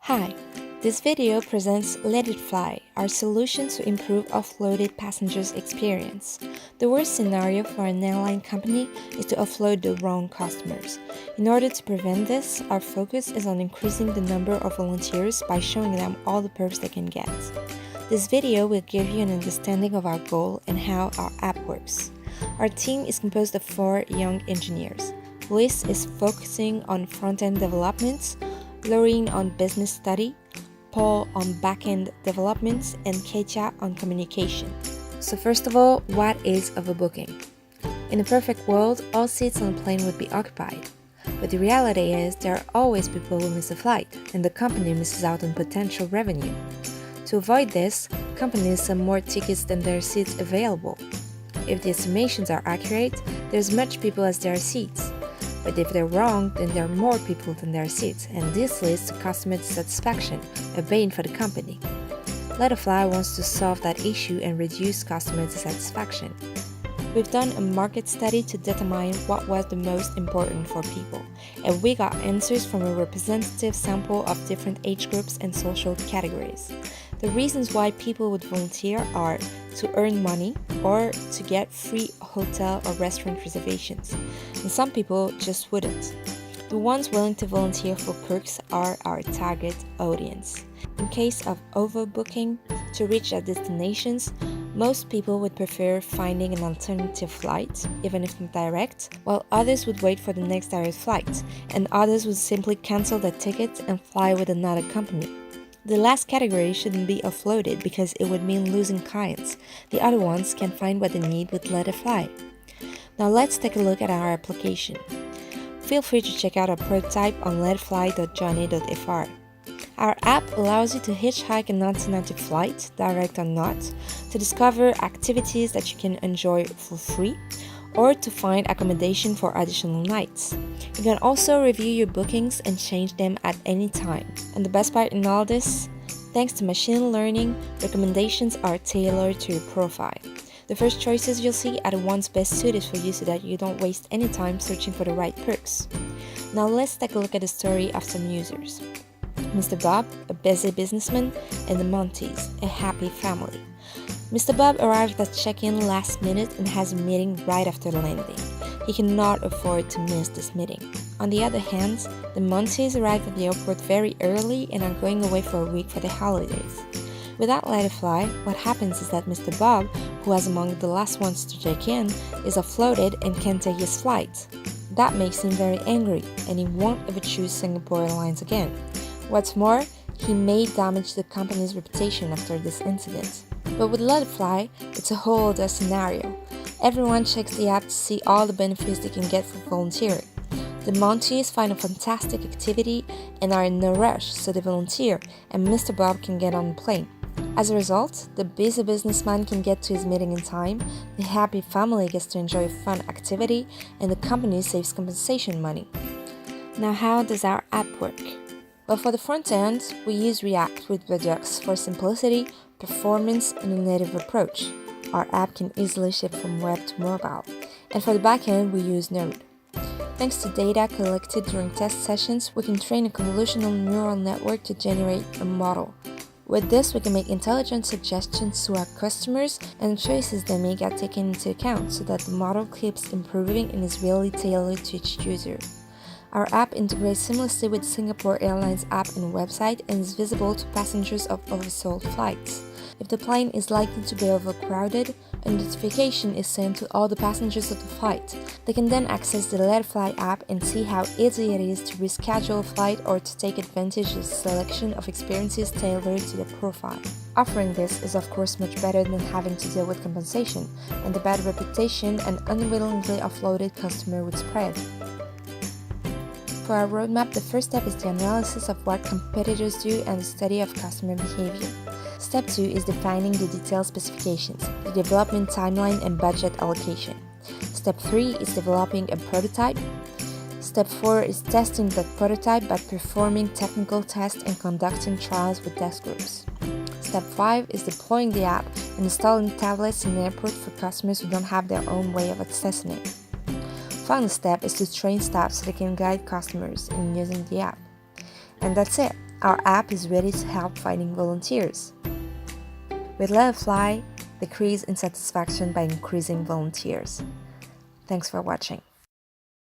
Hi, this video presents Let It Fly, our solution to improve offloaded passengers' experience. The worst scenario for an airline company is to offload the wrong customers. In order to prevent this, our focus is on increasing the number of volunteers by showing them all the perks they can get. This video will give you an understanding of our goal and how our app works. Our team is composed of 4 young engineers. Luis is focusing on front-end development, Lorraine on business study, Paul on back-end development, and Ketia on communication. So first of all, what is overbooking? In a perfect world, all seats on a plane would be occupied. But the reality is there are always people who miss a flight, and the company misses out on potential revenue. To avoid this, companies sell more tickets than there are seats available. If the estimations are accurate, there's much people as there are seats. But if they're wrong, then there are more people than there are seats, and this leads to customer dissatisfaction, a bane for the company. Let It Fly wants to solve that issue and reduce customer dissatisfaction. We've done a market study to determine what was the most important for people, and we got answers from a representative sample of different age groups and social categories. The reasons why people would volunteer are to earn money or to get free hotel or restaurant reservations, and some people just wouldn't. The ones willing to volunteer for perks are our target audience. In case of overbooking to reach their destinations, most people would prefer finding an alternative flight, even if not direct, while others would wait for the next direct flight, and others would simply cancel their ticket and fly with another company. The last category shouldn't be offloaded because it would mean losing clients. The other ones can find what they need with Let It Fly. Now let's take a look at our application. Feel free to check out our prototype on letitfly.johnny.fr. Our app allows you to hitchhike an alternative flight, direct or not, to discover activities that you can enjoy for free, or to find accommodation for additional nights. You can also review your bookings and change them at any time. And the best part in all this, thanks to machine learning, recommendations are tailored to your profile. The first choices you'll see are the ones best suited for you so that you don't waste any time searching for the right perks. Now let's take a look at the story of some users. Mr. Bob, a busy businessman, and the Montes, a happy family. Mr. Bob arrived at check-in last minute and has a meeting right after landing. He cannot afford to miss this meeting. On the other hand, the Montes arrived at the airport very early and are going away for a week for the holidays. Without Let It Fly, what happens is that Mr. Bob, who was among the last ones to check in, is offloaded and can't take his flight. That makes him very angry, and he won't ever choose Singapore Airlines again. What's more, he may damage the company's reputation after this incident. But with Let It Fly, it's a whole other scenario. Everyone checks the app to see all the benefits they can get for volunteering. The Montes find a fantastic activity and are in no rush, so they volunteer, and Mr. Bob can get on the plane. As a result, the busy businessman can get to his meeting in time, the happy family gets to enjoy a fun activity, and the company saves compensation money. Now, how does our app work? Well, for the front end, we use React with Redux for simplicity, performance, and a native approach. Our app can easily shift from web to mobile. And for the back end, we use Node. Thanks to data collected during test sessions, we can train a convolutional neural network to generate a model. With this, we can make intelligent suggestions to our customers, and the choices they make are taken into account so that the model keeps improving and is really tailored to each user. Our app integrates seamlessly with Singapore Airlines app and website and is visible to passengers of oversold flights. If the plane is likely to be overcrowded, a notification is sent to all the passengers of the flight. They can then access the Let It Fly app and see how easy it is to reschedule a flight or to take advantage of the selection of experiences tailored to their profile. Offering this is of course much better than having to deal with compensation, and the bad reputation an unwillingly offloaded customer would spread. For our roadmap, the first step is the analysis of what competitors do and the study of customer behavior. Step 2 is defining the detailed specifications, the development timeline and budget allocation. Step 3 is developing a prototype. Step 4 is testing that prototype by performing technical tests and conducting trials with test groups. Step 5 is deploying the app and installing tablets in the airport for customers who don't have their own way of accessing it. Final step is to train staff so they can guide customers in using the app. And that's it. our app is ready to help finding volunteers. With Let It Fly, decrease in satisfaction by increasing volunteers. Thanks for watching.